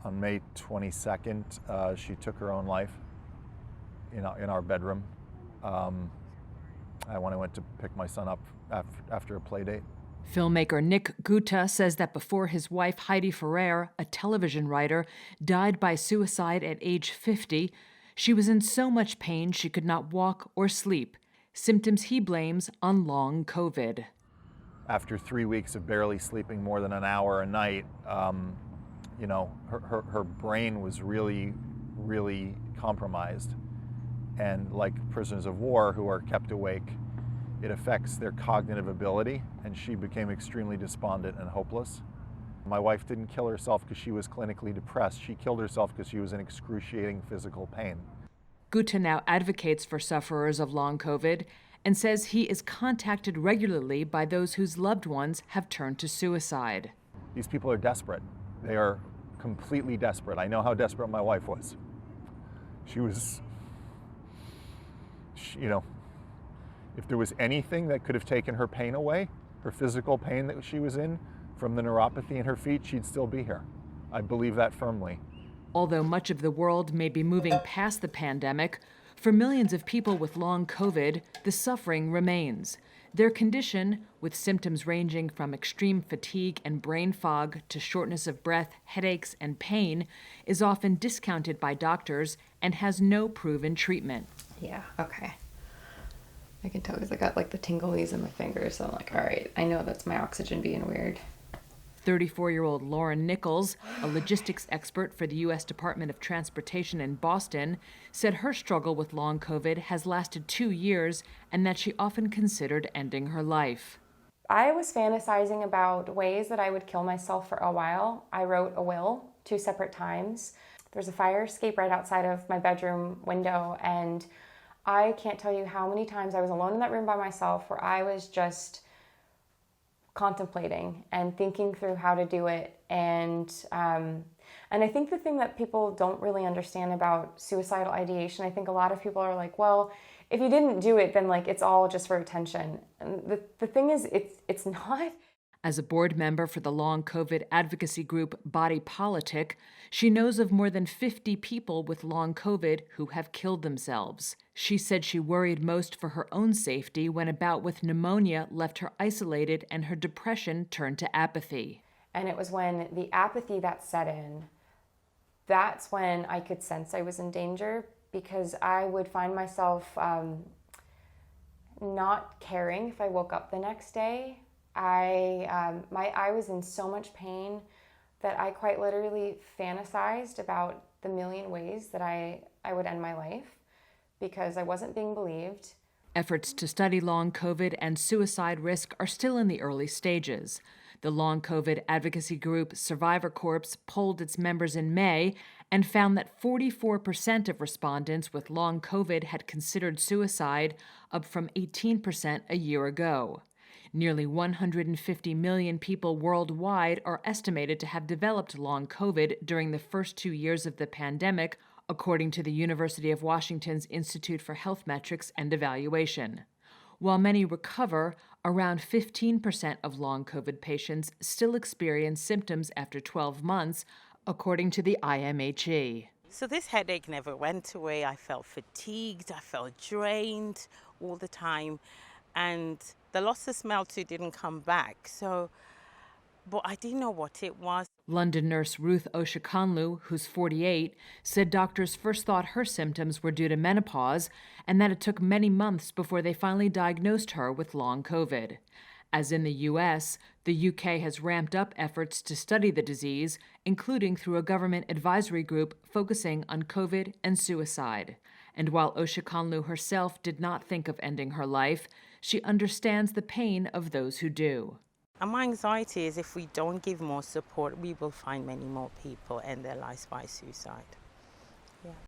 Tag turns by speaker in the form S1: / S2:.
S1: On May 22nd, she took her own life in our bedroom. When I went to pick my son up after a play date.
S2: Filmmaker Nick Guta says that before his wife Heidi Ferrer, a television writer, died by suicide at age 50, she was in so much pain she could not walk or sleep, symptoms he blames on long COVID.
S1: After 3 weeks of barely sleeping more than an hour a night, her brain was really, really compromised. And like prisoners of war who are kept awake, it affects their cognitive ability, and she became extremely despondent and hopeless. My wife didn't kill herself because she was clinically depressed. She killed herself because she was in excruciating physical pain.
S2: Guta now advocates for sufferers of long COVID and says he is contacted regularly by those whose loved ones have turned to suicide.
S1: These people are desperate. They are completely desperate. I know how desperate my wife was. If there was anything that could have taken her pain away, her physical pain that she was in from the neuropathy in her feet, she'd still be here. I believe that firmly.
S2: Although much of the world may be moving past the pandemic, for millions of people with long COVID, the suffering remains. Their condition, with symptoms ranging from extreme fatigue and brain fog to shortness of breath, headaches, and pain, is often discounted by doctors and has no proven treatment.
S3: Yeah, okay. I can tell because I got like the tinglies in my fingers, so I'm like, all right, I know that's my oxygen being weird.
S2: 34-year-old Lauren Nichols, a logistics expert for the U.S. Department of Transportation in Boston, said her struggle with long COVID has lasted 2 years and that she often considered ending her life.
S4: I was fantasizing about ways that I would kill myself for a while. I wrote a will 2 separate times. There's a fire escape right outside of my bedroom window, and I can't tell you how many times I was alone in that room by myself where I was just contemplating and thinking through how to do it. And I think the thing that people don't really understand about suicidal ideation, I think a lot of people are like, well, if you didn't do it, then like it's all just for attention. And the thing is, it's not.
S2: As a board member for the long COVID advocacy group Body Politic, she knows of more than 50 people with long COVID who have killed themselves. She said she worried most for her own safety when a bout with pneumonia left her isolated and her depression turned to apathy.
S4: And it was when the apathy that set in, that's when I could sense I was in danger, because I would find myself not caring if I woke up the next day. I was in so much pain that I quite literally fantasized about the million ways that I would end my life because I wasn't being believed.
S2: Efforts to study long COVID and suicide risk are still in the early stages. The long COVID advocacy group Survivor Corps polled its members in May and found that 44% of respondents with long COVID had considered suicide, up from 18% a year ago. Nearly 150 million people worldwide are estimated to have developed long COVID during the first 2 years of the pandemic, according to the University of Washington's Institute for Health Metrics and Evaluation. While many recover, around 15% of long COVID patients still experience symptoms after 12 months, according to the IMHE.
S5: So this headache never went away. I felt fatigued, I felt drained all the time, and the loss of smell too didn't come back. But I didn't know what it was.
S2: London nurse Ruth Oshikanlu, who's 48, said doctors first thought her symptoms were due to menopause and that it took many months before they finally diagnosed her with long COVID. As in the U.S., the UK has ramped up efforts to study the disease, including through a government advisory group focusing on COVID and suicide. And while Oshikanlu herself did not think of ending her life, she understands the pain of those who do.
S5: And my anxiety is if we don't give more support, we will find many more people end their lives by suicide.